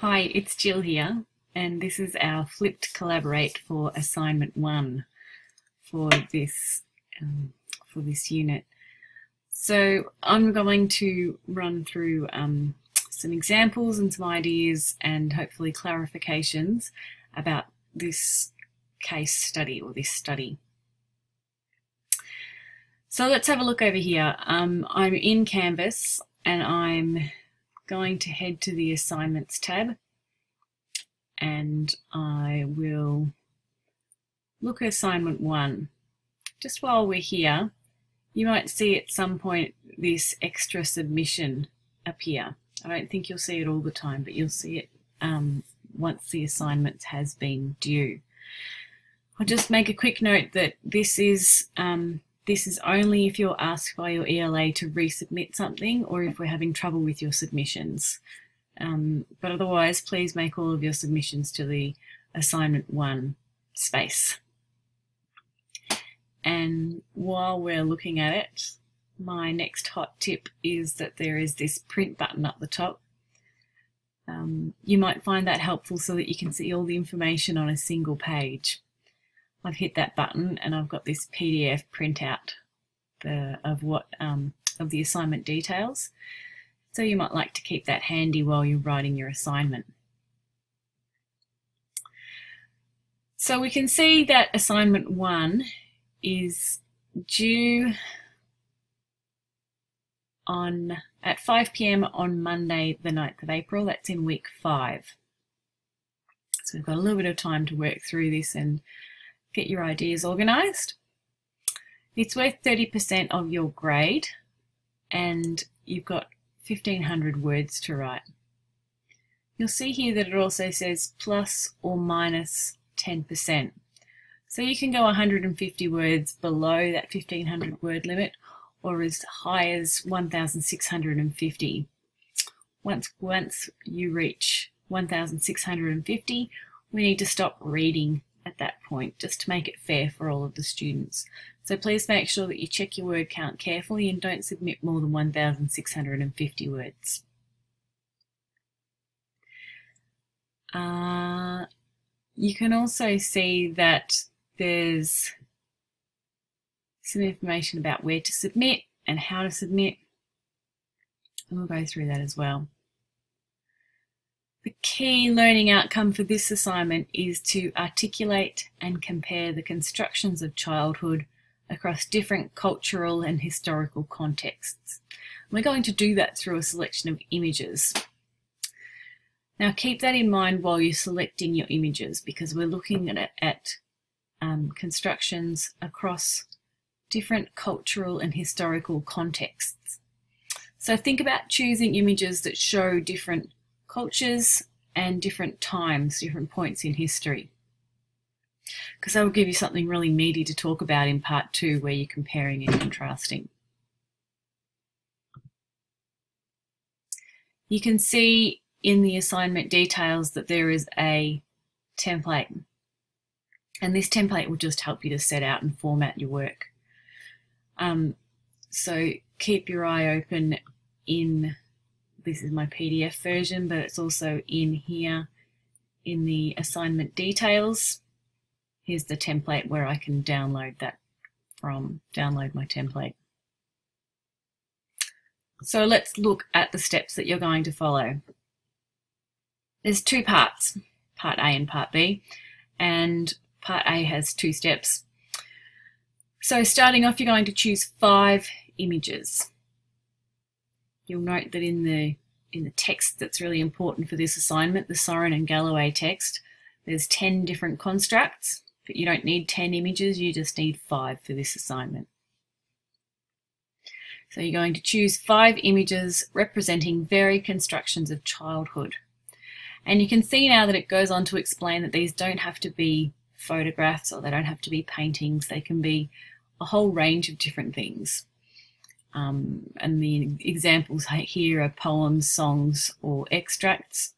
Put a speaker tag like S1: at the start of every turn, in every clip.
S1: Hi, it's Jill here, and this is our flipped collaborate for assignment 1 for this unit. So I'm going to run through some examples and some ideas and hopefully clarifications about this case study or this study. So let's have a look over here. I'm in Canvas and I'm going to head to the Assignments tab, and I will look at Assignment 1. Just while we're here, you might see at some point this extra submission appear. I don't think you'll see it all the time, but you'll see it once the assignment has been due. I'll just make a quick note that this is only if you're asked by your ELA to resubmit something or if we're having trouble with your submissions. But otherwise, please make all of your submissions to the Assignment 1 space. And while we're looking at it, my next hot tip is that there is this print button up the top. You might find that helpful so that you can see all the information on a single page. I've hit that button and I've got this PDF printout of the assignment details. So you might like to keep that handy while you're writing your assignment. So we can see that assignment 1 is due at 5 p.m. on Monday the 9th of April. That's in week 5. So we've got a little bit of time to work through this and get your ideas organised. It's worth 30% of your grade and you've got 1,500 words to write. You'll see here that it also says plus or minus 10%. So you can go 150 words below that 1,500 word limit or as high as 1,650. Once you reach 1,650, we need to stop reading at that point, just to make it fair for all of the students. So please make sure that you check your word count carefully and don't submit more than 1,650 words. You can also see that there's some information about where to submit and how to submit, and we'll go through that as well. The key learning outcome for this assignment is to articulate and compare the constructions of childhood across different cultural and historical contexts. We're going to do that through a selection of images. Now keep that in mind while you're selecting your images, because we're looking at constructions across different cultural and historical contexts. So think about choosing images that show different cultures and different times, different points in history, because that will give you something really meaty to talk about in part 2 where you're comparing and contrasting. You can see in the assignment details that there is a template, and this template will just help you to set out and format your work. So keep your eye open in, this is my PDF version, but it's also in here in the assignment details. Here's the template where I can download that from, download my template. So let's look at the steps that you're going to follow. There's 2 parts, part A and part B, and part A has 2 steps. So starting off, you're going to choose 5 images. You'll note that in the text that's really important for this assignment, the Soren and Galloway text, there's 10 different constructs, but you don't need 10 images, you just need 5 for this assignment. So you're going to choose 5 images representing varied constructions of childhood. And you can see now that it goes on to explain that these don't have to be photographs or they don't have to be paintings, they can be a whole range of different things. And the examples here are poems, songs, or extracts.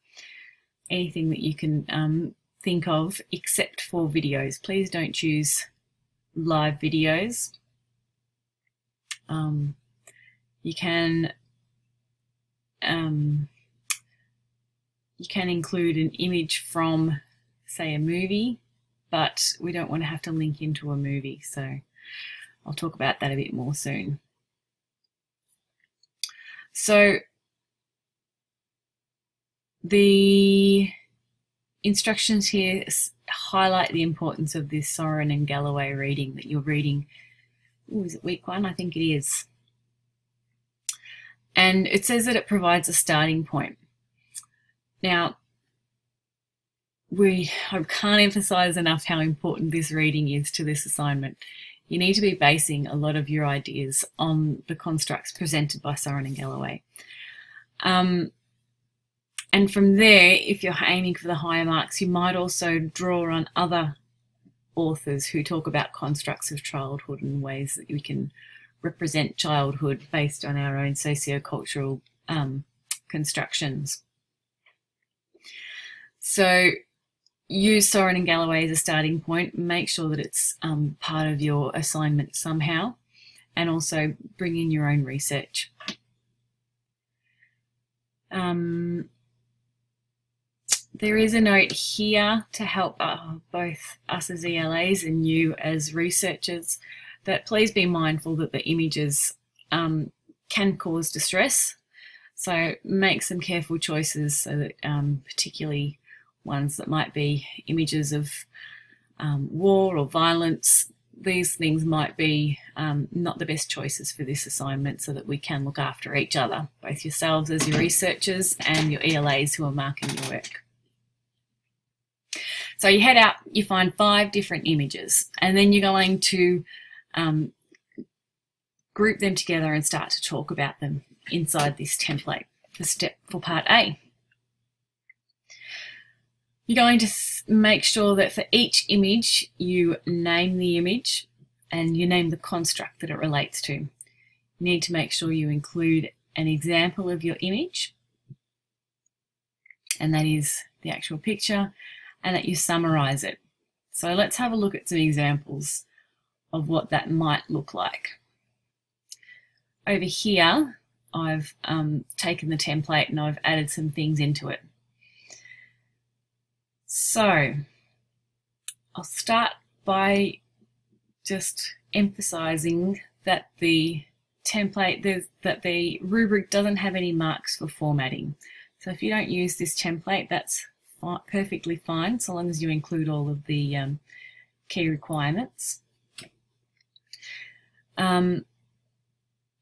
S1: Anything that you can think of except for videos. Please don't choose live videos. You can You can include an image from, say, a movie, but we don't want to have to link into a movie, so I'll talk about that a bit more soon. So the instructions here highlight the importance of this Soren and Galloway reading that you're reading. Ooh, is it week 1? I think it is. And it says that it provides a starting point. Now, I can't emphasize enough how important this reading is to this assignment. You need to be basing a lot of your ideas on the constructs presented by Soren and Galloway. And from there, if you're aiming for the higher marks, you might also draw on other authors who talk about constructs of childhood and ways that we can represent childhood based on our own socio-cultural constructions. So use Soren and Galloway as a starting point. Make sure that it's part of your assignment somehow, and also bring in your own research. There is a note here to help both us as ELAs and you as researchers that please be mindful that the images can cause distress. So make some careful choices so that particularly ones that might be images of war or violence, these things might be not the best choices for this assignment, so that we can look after each other, both yourselves as your researchers and your ELAs who are marking your work. So you head out, you find 5 different images, and then you're going to group them together and start to talk about them inside this template for part A. You're going to make sure that for each image you name the image and you name the construct that it relates to. You need to make sure you include an example of your image, and that is the actual picture, and that you summarize it. So let's have a look at some examples of what that might look like. Over here, I've taken the template and I've added some things into it. So I'll start by just emphasizing that the template, that the rubric doesn't have any marks for formatting. So if you don't use this template, that's perfectly fine, so long as you include all of the key requirements. And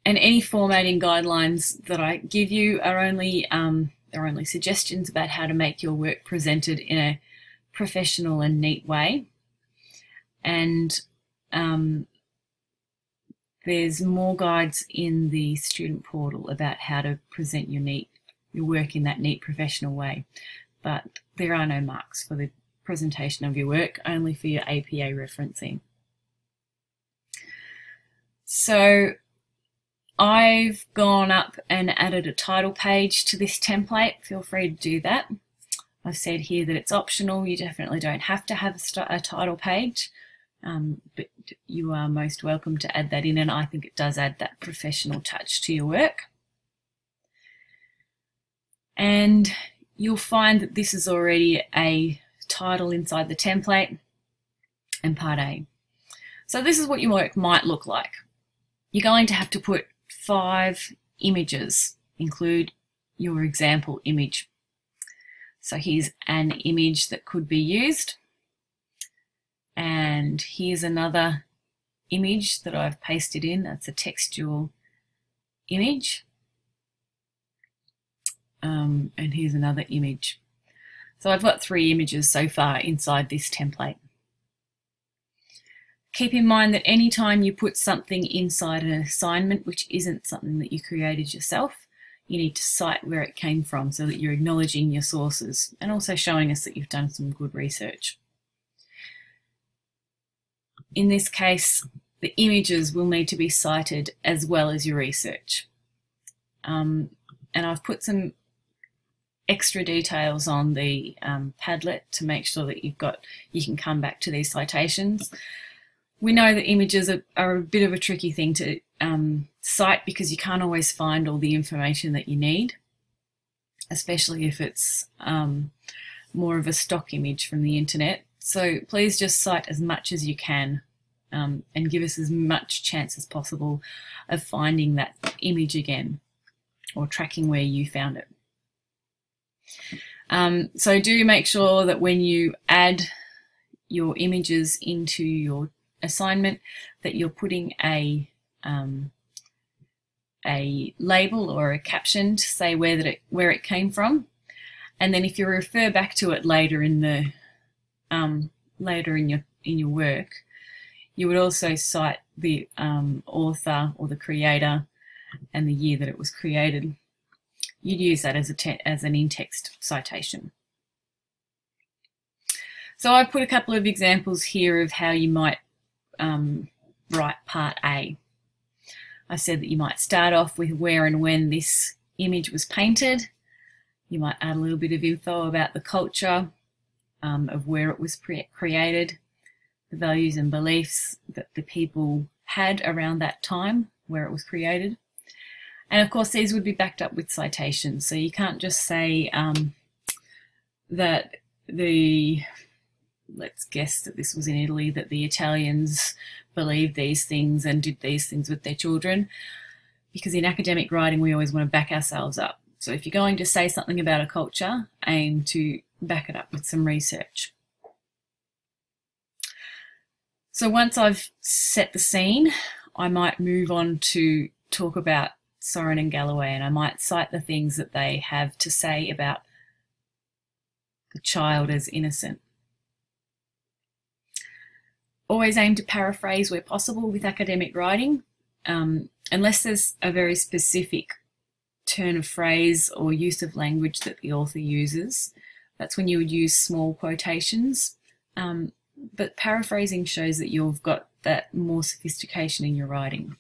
S1: any formatting guidelines that I give you are only suggestions about how to make your work presented in a professional and neat way. And there's more guides in the student portal about how to present your work in that neat professional way. But there are no marks for the presentation of your work, only for your APA referencing. So I've gone up and added a title page to this template. Feel free to do that. I've said here that it's optional. You definitely don't have to have a title page, but you are most welcome to add that in, and I think it does add that professional touch to your work. And you'll find that this is already a title inside the template and part A. So this is what your work might look like. You're going to have to put 5 images, include your example image. So here's an image that could be used, and here's another image that I've pasted in. That's a textual image. And here's another image. So I've got 3 images so far inside this template. Keep in mind that anytime you put something inside an assignment which isn't something that you created yourself, you need to cite where it came from so that you're acknowledging your sources and also showing us that you've done some good research. In this case, the images will need to be cited as well as your research. And I've put some extra details on the Padlet to make sure that you can come back to these citations. We know that images are a bit of a tricky thing to cite because you can't always find all the information that you need. especially if it's more of a stock image from the internet. So please just cite as much as you can, and give us as much chance as possible of finding that image again or tracking where you found it. So do make sure that when you add your images into your assignment that you're putting a label or a caption to say where it came from, and then if you refer back to it later in the later in your work, you would also cite the author or the creator and the year that it was created. You'd use that as an in-text citation. So I've put a couple of examples here of how you might write part A. I said that you might start off with where and when this image was painted. You might add a little bit of info about the culture of where it was created, the values and beliefs that the people had around that time where it was created. And of course, these would be backed up with citations. So you can't just say that let's guess that this was in Italy, that the Italians believed these things and did these things with their children, because in academic writing we always want to back ourselves up. So if you're going to say something about a culture, aim to back it up with some research. So once I've set the scene, I might move on to talk about Sorin and Galloway, and I might cite the things that they have to say about the child as innocent. Always aim to paraphrase where possible with academic writing, unless there's a very specific turn of phrase or use of language that the author uses. That's when you would use small quotations. But paraphrasing shows that you've got that more sophistication in your writing.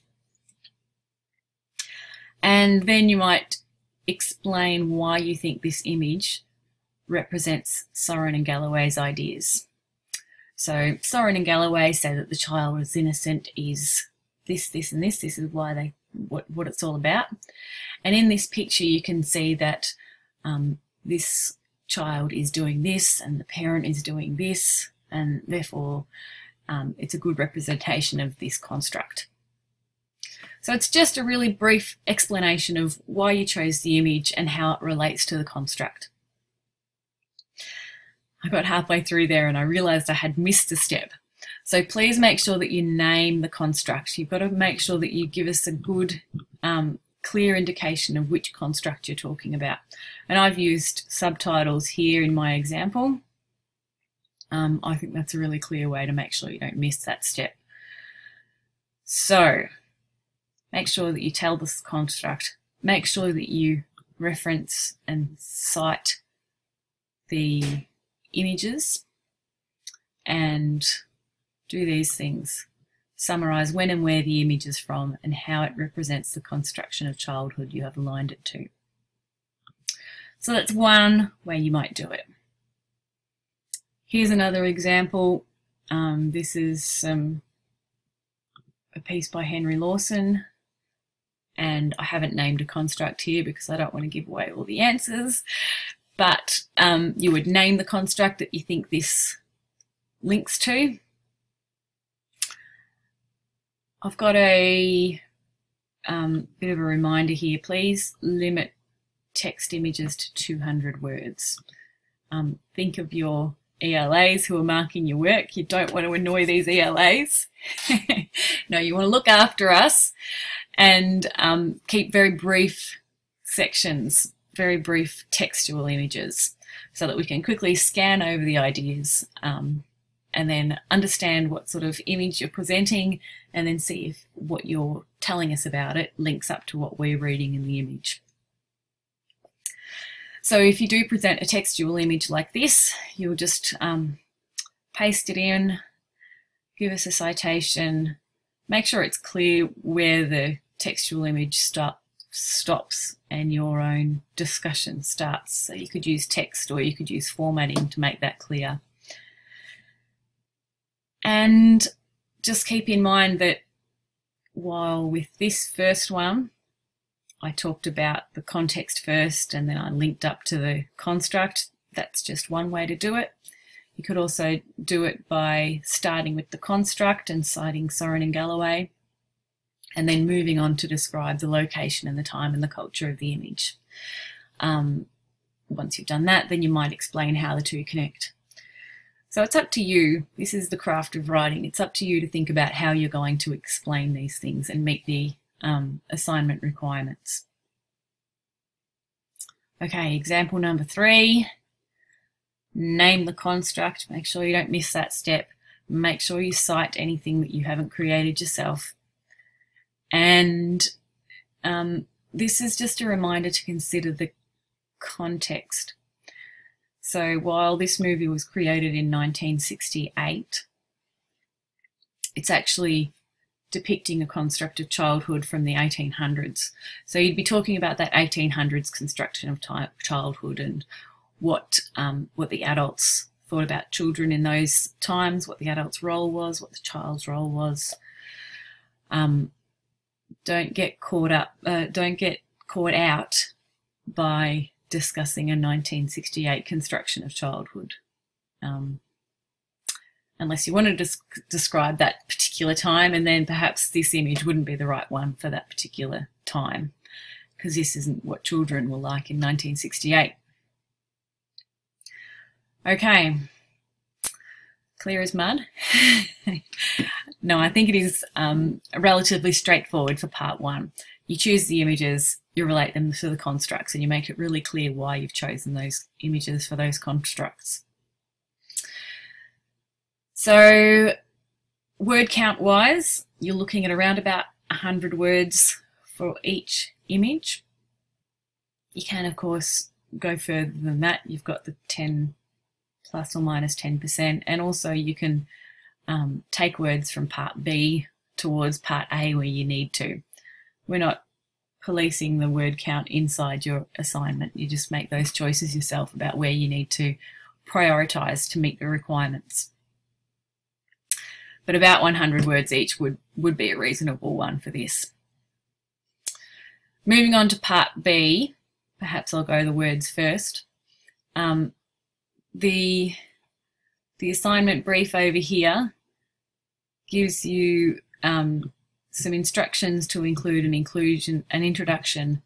S1: And then you might explain why you think this image represents Sorin and Galloway's ideas. So Sorin and Galloway say that the child is innocent is this, this, and this. This is why what it's all about. And in this picture, you can see that this child is doing this, and the parent is doing this, and therefore it's a good representation of this construct. So it's just a really brief explanation of why you chose the image and how it relates to the construct. I got halfway through there and I realised I had missed a step. So please make sure that you name the construct. You've got to make sure that you give us a good, clear indication of which construct you're talking about. And I've used subtitles here in my example. I think that's a really clear way to make sure you don't miss that step. So make sure that you tell this construct. Make sure that you reference and cite the images and do these things. Summarise when and where the image is from and how it represents the construction of childhood you have aligned it to. So that's one way you might do it. Here's another example. This is a piece by Henry Lawson, and I haven't named a construct here because I don't want to give away all the answers, but you would name the construct that you think this links to. I've got a bit of a reminder here. Please limit text images to 200 words. Think of your ELAs who are marking your work. You don't want to annoy these ELAs. No, you want to look after us and keep very brief sections, very brief textual images, so that we can quickly scan over the ideas and then understand what sort of image you're presenting, and then see if what you're telling us about it links up to what we're reading in the image. So if you do present a textual image like this, you'll just paste it in, give us a citation, make sure it's clear where the textual image stops and your own discussion starts. So you could use text or you could use formatting to make that clear. And just keep in mind that while with this first one, I talked about the context first and then I linked up to the construct. That's just one way to do it. You could also do it by starting with the construct and citing Soren and Galloway, and then moving on to describe the location and the time and the culture of the image. Once you've done that, then you might explain how the two connect. So it's up to you. This is the craft of writing. It's up to you to think about how you're going to explain these things and meet the assignment requirements. Okay, example number 3. Name the construct. Make sure you don't miss that step. Make sure you cite anything that you haven't created yourself. And this is just a reminder to consider the context. So while this movie was created in 1968, it's actually depicting a construct of childhood from the 1800s. So you'd be talking about that 1800s construction of childhood and what the adults thought about children in those times, what the adult's role was, what the child's role was. Don't get caught out by discussing a 1968 construction of childhood, unless you want to describe that particular time, and then perhaps this image wouldn't be the right one for that particular time, because this isn't what children were like in 1968. Okay, clear as mud? No, I think it is relatively straightforward for part 1. You choose the images, you relate them to the constructs, and you make it really clear why you've chosen those images for those constructs. So word count wise, you're looking at around about 100 words for each image. You can of course go further than that. You've got the 10 plus or minus 10%, and also you can take words from part B towards part A where you need to. We're not policing the word count inside your assignment. You just make those choices yourself about where you need to prioritise to meet the requirements. But about 100 words each would be a reasonable one for this. Moving on to part B, perhaps I'll go the words first. The assignment brief over here gives you some instructions to include an introduction,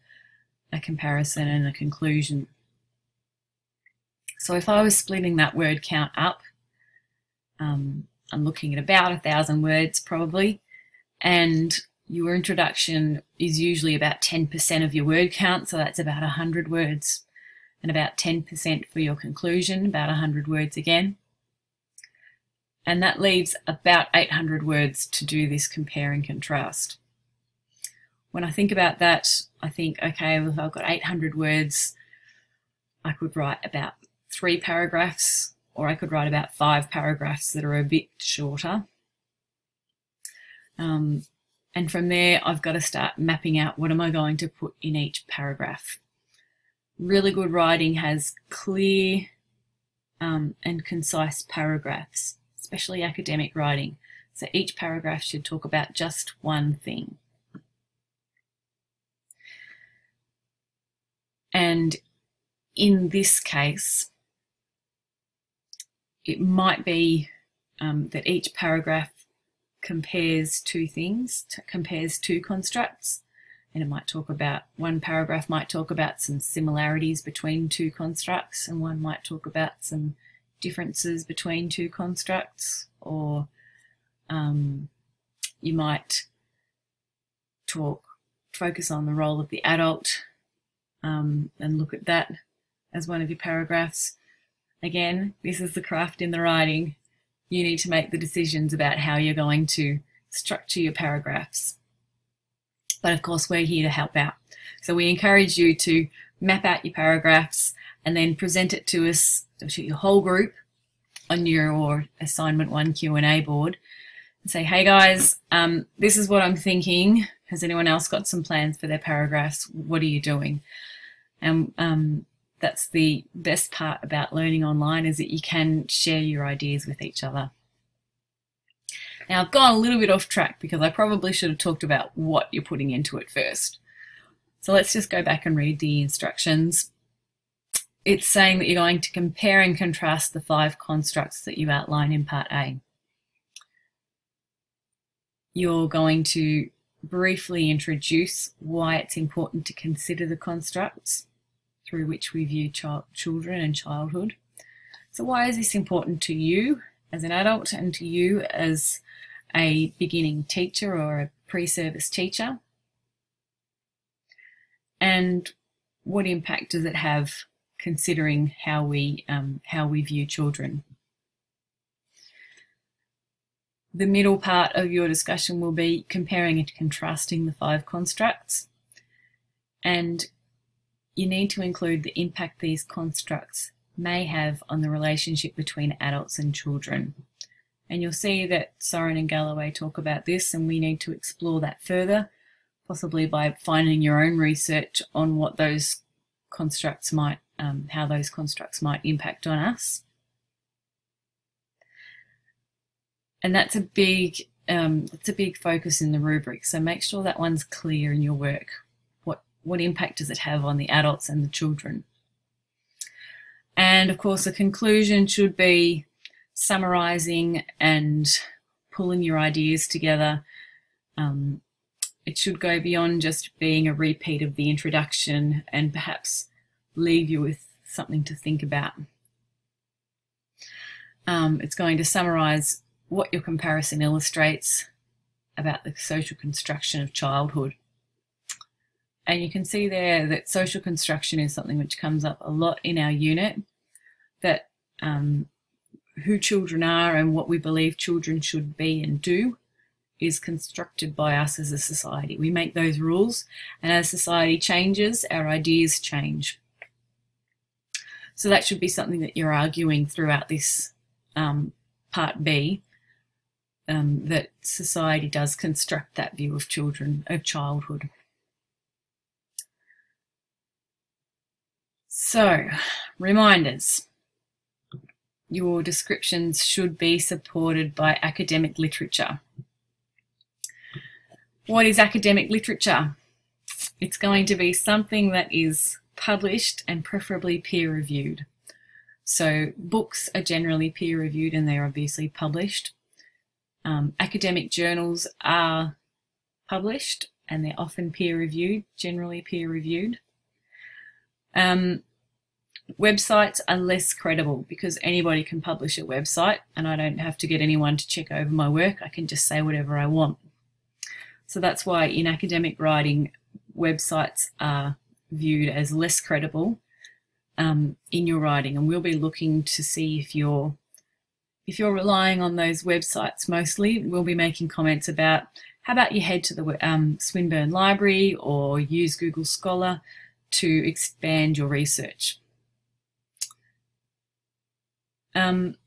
S1: a comparison, and a conclusion. So if I was splitting that word count up, I'm looking at about 1,000 words probably, and your introduction is usually about 10% of your word count, so that's about 100 words, and about 10% for your conclusion, about 100 words again. And that leaves about 800 words to do this compare and contrast. When I think about that, I think, okay, well, if I've got 800 words, I could write about 3 paragraphs, or I could write about 5 paragraphs that are a bit shorter. And from there, I've got to start mapping out what am I going to put in each paragraph. Really good writing has clear and concise paragraphs, especially academic writing. So each paragraph should talk about just one thing. And in this case, it might be that each paragraph compares 2 things, compares 2 constructs, and it might talk about, one paragraph might talk about some similarities between 2 constructs, and one might talk about some differences between 2 constructs, or you might focus on the role of the adult and look at that as one of your paragraphs. Again, this is the craft in the writing. You need to make the decisions about how you're going to structure your paragraphs. But of course, we're here to help out. So we encourage you to map out your paragraphs and then present it to us, to your whole group, on your assignment 1 Q&A board, and say, hey guys, this is what I'm thinking. Has anyone else got some plans for their paragraphs? What are you doing? And that's the best part about learning online, is that you can share your ideas with each other. Now, I've gone a little bit off track because I probably should have talked about what you're putting into it first. So let's just go back and read the instructions. It's saying that you're going to compare and contrast the 5 constructs that you outline in Part A. You're going to briefly introduce why it's important to consider the constructs through which we view children and childhood. So why is this important to you as an adult and to you as a beginning teacher or a pre-service teacher? And what impact does it have considering how we view children? The middle part of your discussion will be comparing and contrasting the 5 constructs, and you need to include the impact these constructs may have on the relationship between adults and children. And you'll see that Soren and Galloway talk about this, and we need to explore that further, possibly by finding your own research on what those constructs might, how those constructs might impact on us. And that's a big focus in the rubric. So make sure that one's clear in your work. What impact does it have on the adults and the children? And of course, the conclusion should be summarising and pulling your ideas together. It should go beyond just being a repeat of the introduction and perhaps leave you with something to think about. It's going to summarise what your comparison illustrates about the social construction of childhood. And you can see there that social construction is something which comes up a lot in our unit, that who children are and what we believe children should be and do is constructed by us as a society. We make those rules, and as society changes, our ideas change. So that should be something that you're arguing throughout this Part B, that society does construct that view of children, of childhood. So, reminders. Your descriptions should be supported by academic literature. What is academic literature? It's going to be something that is published and preferably peer-reviewed. So books are generally peer-reviewed and they're obviously published. Academic journals are published and they're often peer-reviewed, generally peer-reviewed. Websites are less credible because anybody can publish a website and I don't have to get anyone to check over my work. I can just say whatever I want. So that's why in academic writing, websites are viewed as less credible in your writing, and we'll be looking to see if you're relying on those websites mostly. We'll be making comments about how about you head to the Swinburne Library or use Google Scholar to expand your research. And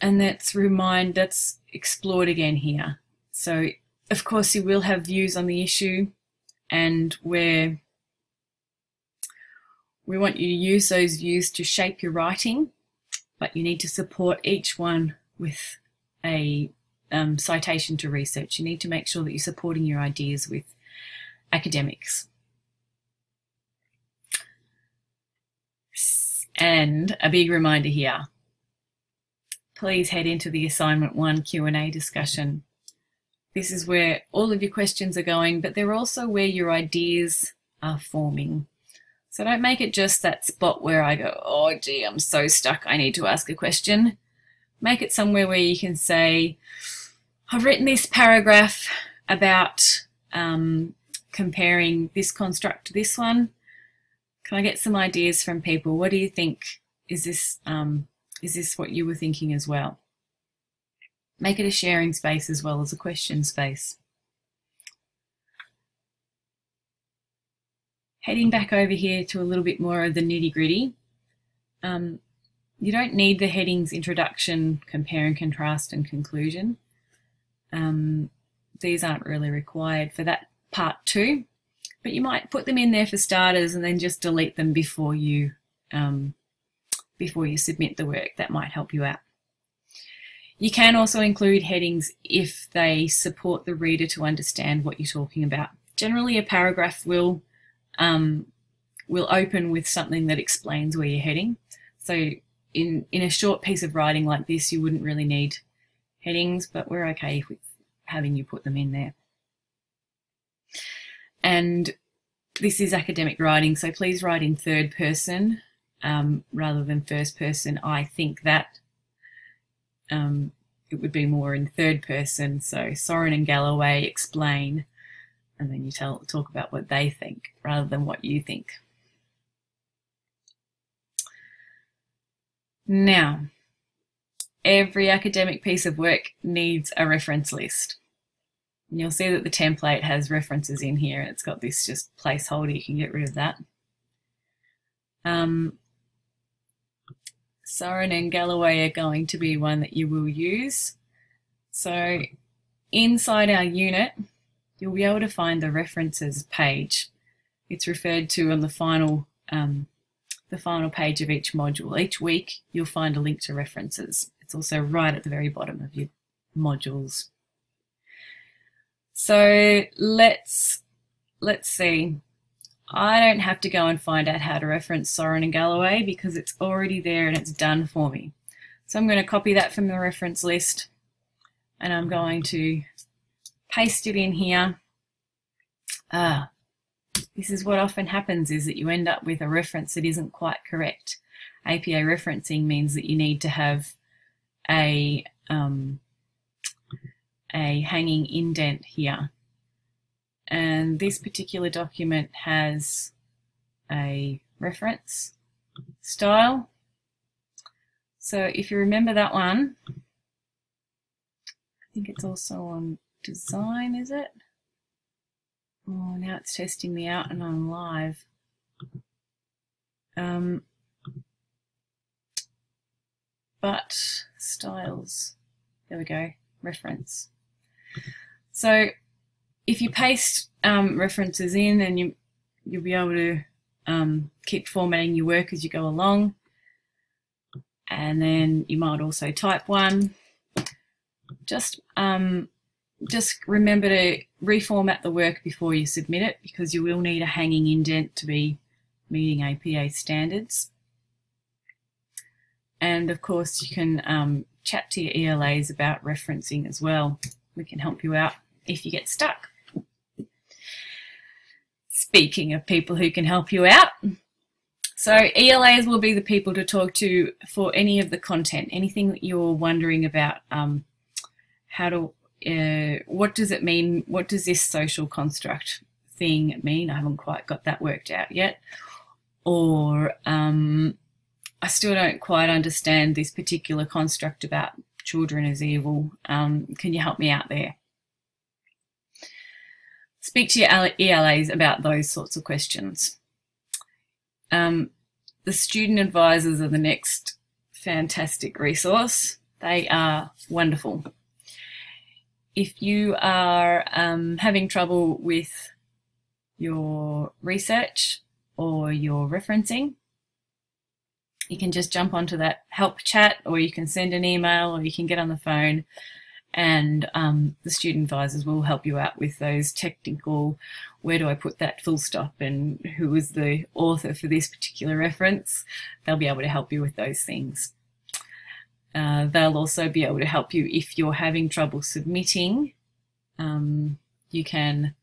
S1: that's explored again here. So of course you will have views on the issue, and we want you to use those views to shape your writing, but you need to support each one with a citation to research. You need to make sure that you're supporting your ideas with academics. And a big reminder here, please head into the Assignment 1 Q&A discussion. This is where all of your questions are going, but they're also where your ideas are forming. So don't make it just that spot where I go, oh gee, I'm so stuck, I need to ask a question. Make it somewhere where you can say, I've written this paragraph about comparing this construct to this one. Can I get some ideas from people? What do you think? Is this what you were thinking as well? Make it a sharing space as well as a question space. Heading back over here to a little bit more of the nitty-gritty. You don't need the headings introduction, compare and contrast, and conclusion. These aren't really required for that part 2, but you might put them in there for starters and then just delete them before you submit the work. That might help you out. You can also include headings if they support the reader to understand what you're talking about. Generally, a paragraph will open with something that explains where you're heading. So in a short piece of writing like this, you wouldn't really need headings, but we're okay with having you put them in there. And this is academic writing, so please write in third person rather than first person. I think that it would be more in third person. So Soren and Galloway explain, and then you talk about what they think rather than what you think. Now, every academic piece of work needs a reference list. And you'll see that the template has references in here. It's got this just placeholder. You can get rid of that. Soren and Galloway are going to be one that you will use. So inside our unit, you'll be able to find the references page. It's referred to on the final page of each module. Each week, you'll find a link to references. It's also right at the very bottom of your modules. So let's see. I don't have to go and find out how to reference Soren and Galloway because it's already there and it's done for me. So I'm going to copy that from the reference list and I'm going to paste it in here. This is what often happens, is that you end up with a reference that isn't quite correct. APA referencing means that you need to have a hanging indent here. And this particular document has a reference style. So if you remember that one, I think it's also on design, is it? Oh, now it's testing me out and I'm live. But styles, there we go, reference. So if you paste references in, then you'll be able to keep formatting your work as you go along. And then you might also type one. Just remember to reformat the work before you submit it, because you will need a hanging indent to be meeting APA standards. And of course you can chat to your ELAs about referencing as well. We can help you out if you get stuck. Speaking of people who can help you out, so ELAs will be the people to talk to for any of the content, anything that you're wondering about. What does it mean? What does this social construct thing mean? I haven't quite got that worked out yet. Or I still don't quite understand this particular construct about children as evil. Can you help me out there? Speak to your ELAs about those sorts of questions. The student advisors are the next fantastic resource. They are wonderful. If you are having trouble with your research or your referencing, you can just jump onto that help chat, or you can send an email, or you can get on the phone, and the student advisors will help you out with those technical, where do I put that full stop and who is the author for this particular reference. They'll be able to help you with those things. They'll also be able to help you if you're having trouble submitting. You can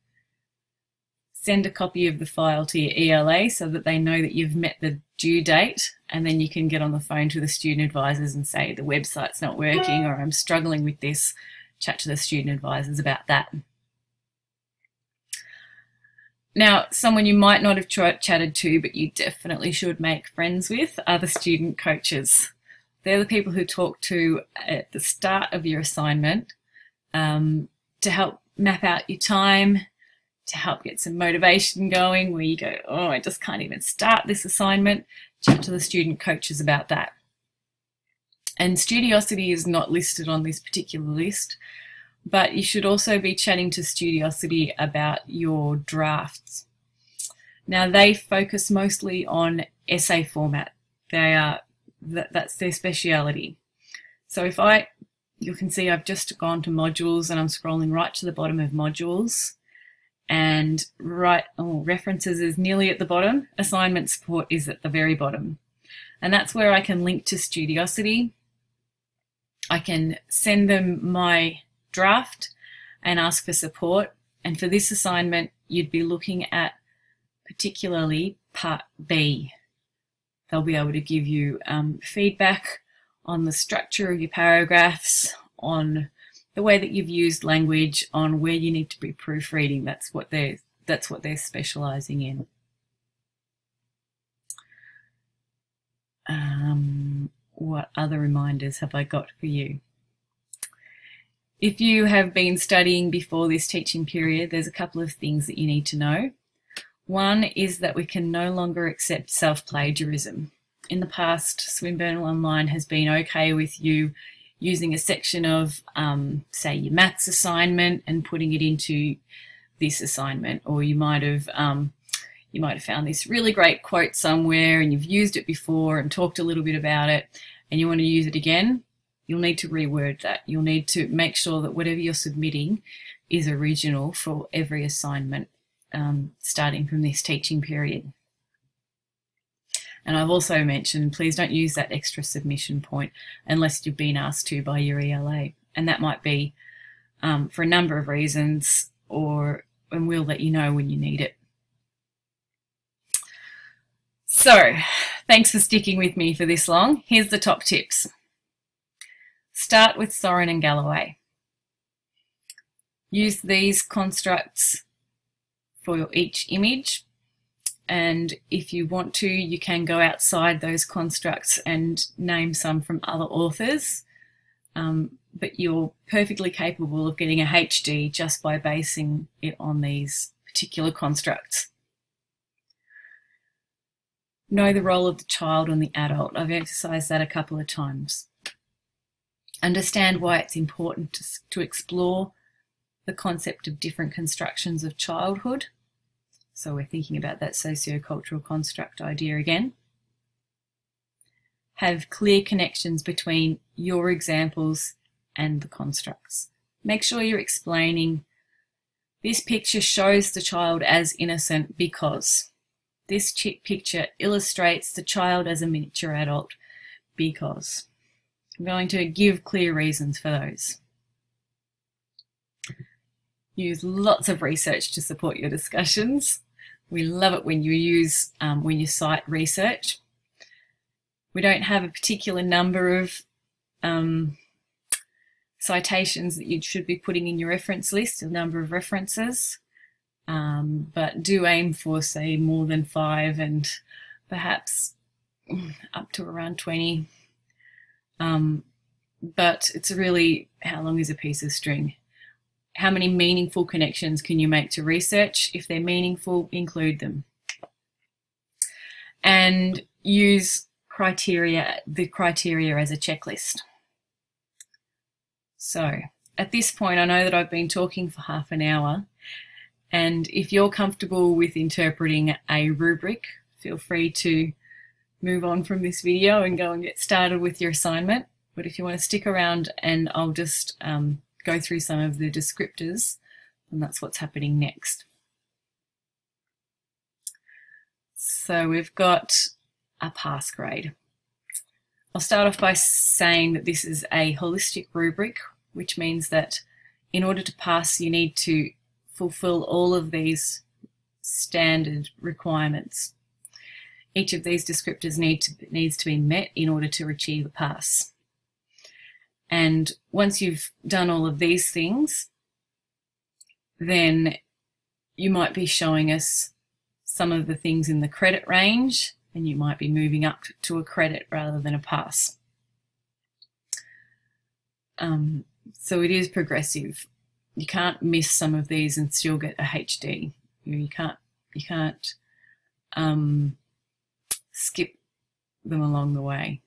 S1: send a copy of the file to your ELA so that they know that you've met the due date, and then you can get on the phone to the student advisors and say the website's not working, or I'm struggling with this. Chat to the student advisors about that. Now, someone you might not have chatted to, but you definitely should make friends with, are the student coaches. They're the people who talk to at the start of your assignment to help map out your time, to help get some motivation going, where you go, oh, I just can't even start this assignment. Chat to the student coaches about that. And Studiosity is not listed on this particular list, but you should also be chatting to Studiosity about your drafts. Now, they focus mostly on essay format. That's their speciality. So you can see I've just gone to modules and I'm scrolling right to the bottom of modules, and references is nearly at the bottom. Assignment support is at the very bottom. And that's where I can link to Studiosity. I can send them my draft and ask for support. And for this assignment, you'd be looking at particularly part B. They'll be able to give you feedback on the structure of your paragraphs, on the way that you've used language, on where you need to be proofreading. That's what they're specialising in. What other reminders have I got for you? If you have been studying before this teaching period, there's a couple of things that you need to know. One is that we can no longer accept self-plagiarism. In the past, Swinburne Online has been okay with you using a section of, say, your maths assignment and putting it into this assignment, or you might have found this really great quote somewhere and you've used it before and talked a little bit about it and you want to use it again. You'll need to reword that. You'll need to make sure that whatever you're submitting is original for every assignment, starting from this teaching period. And I've also mentioned, please don't use that extra submission point unless you've been asked to by your ELA. And that might be for a number of reasons, and we'll let you know when you need it. So, thanks for sticking with me for this long. Here's the top tips. Start with Soren and Galloway. Use these constructs for each image, and if you want to, you can go outside those constructs and name some from other authors, but you're perfectly capable of getting a HD just by basing it on these particular constructs. Know the role of the child and the adult. I've emphasised that a couple of times. Understand why it's important to explore the concept of different constructions of childhood. So we're thinking about that sociocultural construct idea again. Have clear connections between your examples and the constructs. Make sure you're explaining, this picture shows the child as innocent because. This picture illustrates the child as a miniature adult because. I'm going to give clear reasons for those. Use lots of research to support your discussions. We love it when you cite research. We don't have a particular number of citations that you should be putting in your reference list, a number of references, but do aim for, say, more than 5 and perhaps up to around 20. But it's really, how long is a piece of string? How many meaningful connections can you make to research? If they're meaningful, include them. And use the criteria as a checklist. So at this point, I know that I've been talking for half an hour, and if you're comfortable with interpreting a rubric, feel free to move on from this video and go and get started with your assignment. But if you want to stick around, and I'll just go through some of the descriptors, and that's what's happening next. So we've got a pass grade. I'll start off by saying that this is a holistic rubric, which means that in order to pass, you need to fulfill all of these standard requirements. Each of these descriptors needs to be met in order to achieve a pass. And once you've done all of these things, then you might be showing us some of the things in the credit range, and you might be moving up to a credit rather than a pass. So it is progressive. You can't miss some of these and still get a HD. You can't skip them along the way.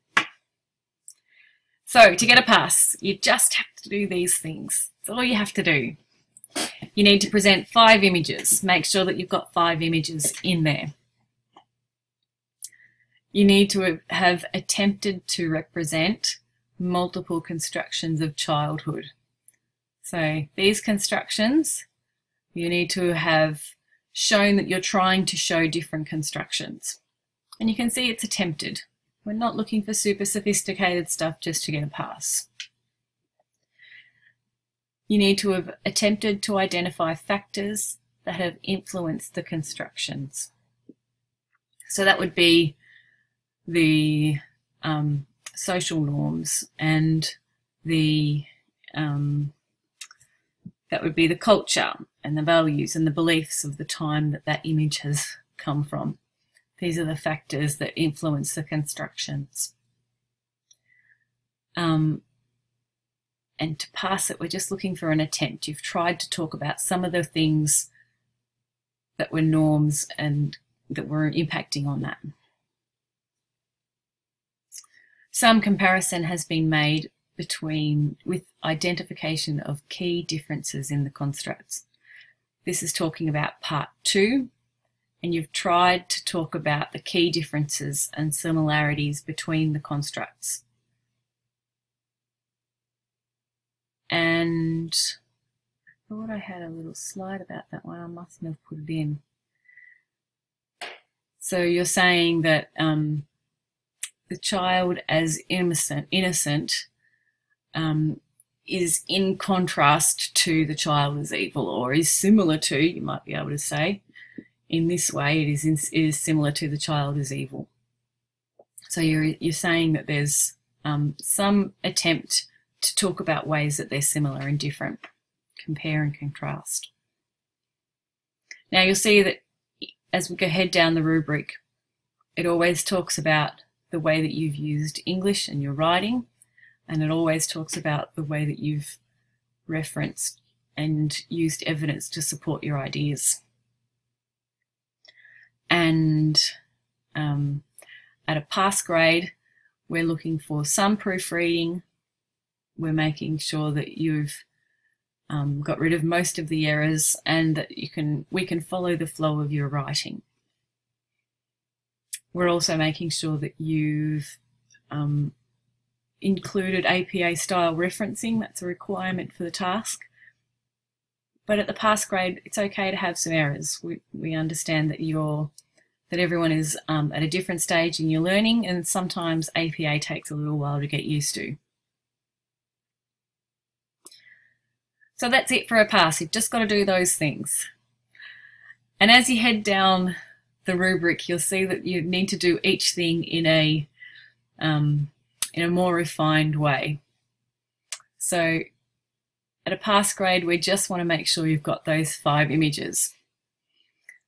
S1: So to get a pass, you just have to do these things. That's all you have to do. You need to present 5 images. Make sure that you've got 5 images in there. You need to have attempted to represent multiple constructions of childhood. So these constructions You need to have shown that you're trying to show different constructions. And you can see it's attempted. We're not looking for super sophisticated stuff just to get a pass. You need to have attempted to identify factors that have influenced the constructions. So that would be the social norms and the that would be the culture and the values and the beliefs of the time that that image has come from. These are the factors that influence the constructions. And to pass it, we're just looking for an attempt. You've tried to talk about some of the things that were norms and that were impacting on that. Some comparison has been made with identification of key differences in the constructs. This is talking about part 2, and you've tried to talk about the key differences and similarities between the constructs. And I thought I had a little slide about that one. I mustn't have put it in. So you're saying that the child as innocent is in contrast to the child as evil, or is similar to, you might be able to say. In this way, it is similar to the child as evil. So you're saying that there's some attempt to talk about ways that they're similar and different, compare and contrast. Now you'll see that as we go head down the rubric, it always talks about the way that you've used English in your writing, and it always talks about the way that you've referenced and used evidence to support your ideas. And at a pass grade, we're looking for some proofreading. We're making sure that you've got rid of most of the errors and that we can follow the flow of your writing. We're also making sure that you've included APA style referencing. That's a requirement for the task. But at the pass grade, it's okay to have some errors. We understand that everyone is at a different stage in your learning, and sometimes APA takes a little while to get used to. So that's it for a pass. You've just got to do those things. And as you head down the rubric, you'll see that you need to do each thing in a more refined way. So at a pass grade, we just want to make sure you've got those 5 images.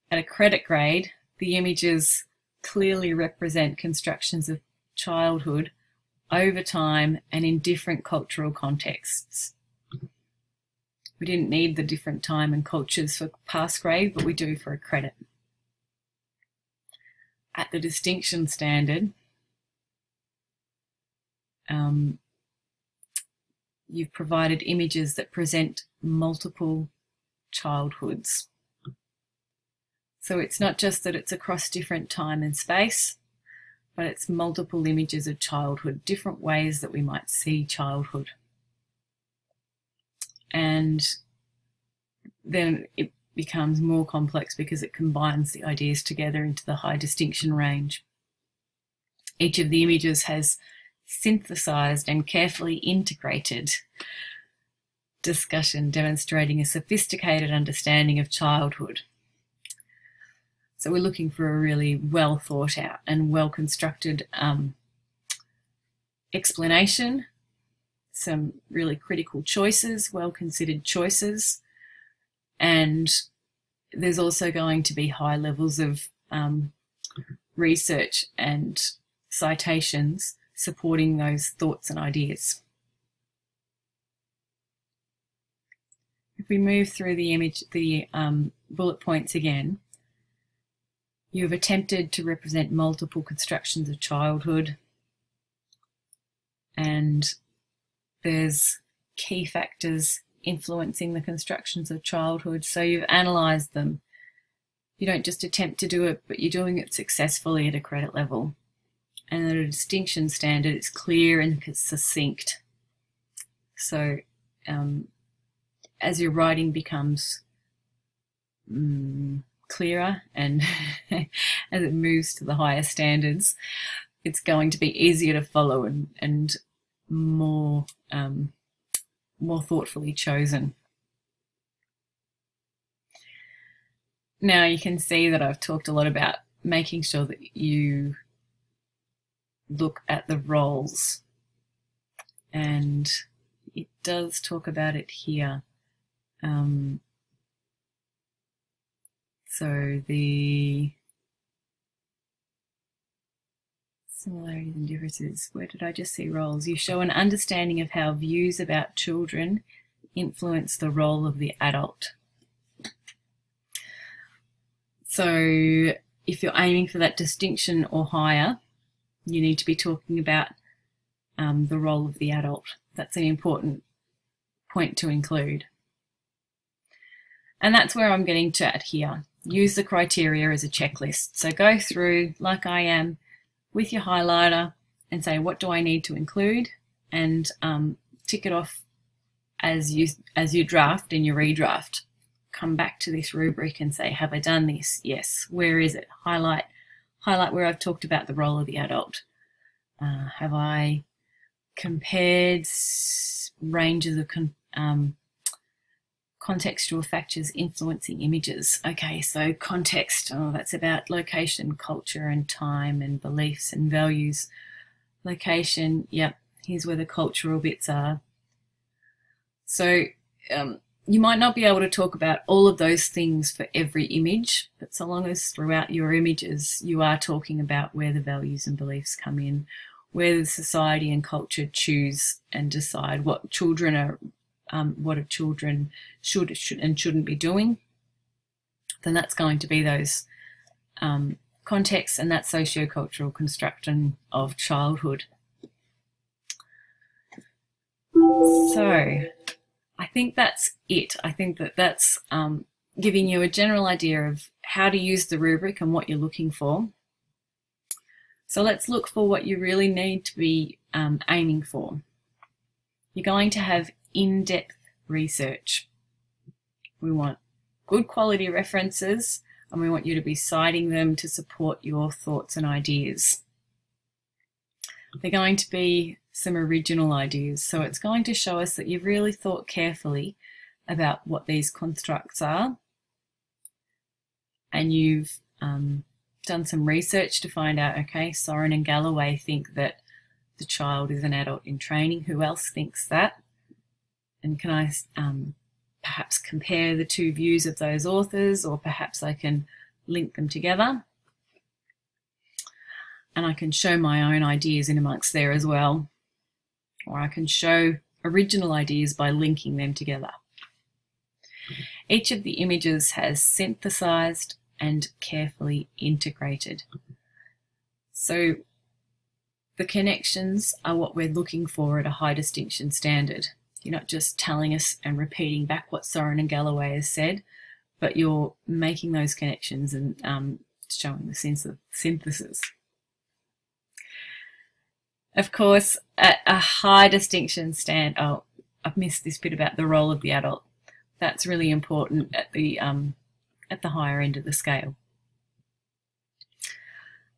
S1: At a credit grade, the images clearly represent constructions of childhood over time and in different cultural contexts. We didn't need the different time and cultures for pass grade, but we do for a credit. At the distinction standard, you've provided images that present multiple childhoods. So it's not just that it's across different time and space, but it's multiple images of childhood, different ways that we might see childhood. And then it becomes more complex because it combines the ideas together into the high distinction range. Each of the images has synthesized and carefully integrated discussion demonstrating a sophisticated understanding of childhood. So we're looking for a really well thought out and well constructed explanation, some really critical choices, well considered choices, and there's also going to be high levels of research and citations supporting those thoughts and ideas. If we move through the bullet points again, you have attempted to represent multiple constructions of childhood, and there's key factors influencing the constructions of childhood. So you've analysed them. You don't just attempt to do it, but you're doing it successfully at a credit level. And at a distinction standard, it's clear and succinct. So as your writing becomes clearer, and as it moves to the higher standards, it's going to be easier to follow and more thoughtfully chosen. Now you can see that I've talked a lot about making sure that you look at the roles, and it does talk about it here. So the similarities and differences, where did I just see roles? You show an understanding of how views about children influence the role of the adult. So if you're aiming for that distinction or higher, you need to be talking about the role of the adult. That's an important point to include. And that's where I'm getting to at here. Use the criteria as a checklist. So go through, like I am, with your highlighter and say, what do I need to include? And tick it off as you draft and you redraft. Come back to this rubric and say, have I done this? Yes. Where is it? Highlight where I've talked about the role of the adult. Have I compared ranges of contextual factors influencing images? Okay, so context, that's about location, culture and time and beliefs and values. Location, yep, here's where the cultural bits are. So you might not be able to talk about all of those things for every image, but so long as throughout your images you are talking about where the values and beliefs come in, where the society and culture choose and decide what children are, what children should and shouldn't be doing, then that's going to be those contexts and that socio-cultural construction of childhood. So I think that's it. I think that's giving you a general idea of how to use the rubric and what you're looking for. So let's look for what you really need to be aiming for. You're going to have in-depth research. We want good quality references, and we want you to be citing them to support your thoughts and ideas. They're going to be some original ideas, so it's going to show us that you've really thought carefully about what these constructs are, and you've done some research to find out, okay, Soren and Galloway think that the child is an adult in training. Who else thinks that? And can I perhaps compare the two views of those authors, or perhaps I can link them together? And I can show my own ideas in amongst there as well. Or I can show original ideas by linking them together. Each of the images has synthesized and carefully integrated. So the connections are what we're looking for at a high distinction standard. You're not just telling us and repeating back what Soren and Galloway has said, but you're making those connections and showing the sense of synthesis. Of course, at a high distinction stand, oh, I've missed this bit about the role of the adult. That's really important at the higher end of the scale.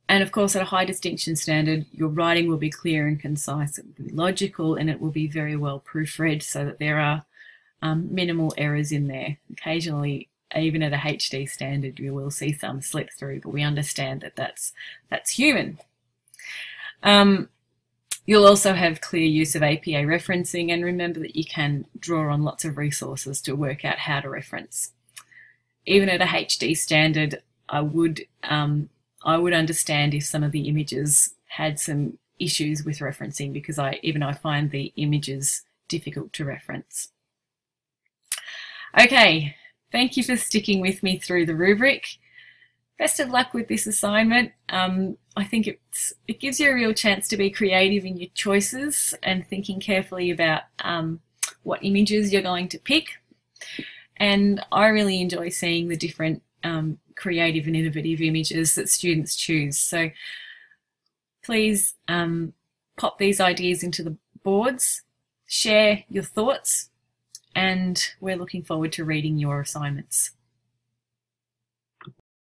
S1: And of course, at a high distinction standard, your writing will be clear and concise, it will be logical, and it will be very well proofread so that there are minimal errors in there. Occasionally, even at a HD standard, you will see some slip through, but we understand that that's human. You'll also have clear use of APA referencing, and remember that you can draw on lots of resources to work out how to reference. Even at a HD standard, I would understand if some of the images had some issues with referencing, because I find the images difficult to reference. Okay, thank you for sticking with me through the rubric. Best of luck with this assignment. I think it gives you a real chance to be creative in your choices and thinking carefully about what images you're going to pick. And I really enjoy seeing the different creative and innovative images that students choose. So please pop these ideas into the boards, share your thoughts, and we're looking forward to reading your assignments.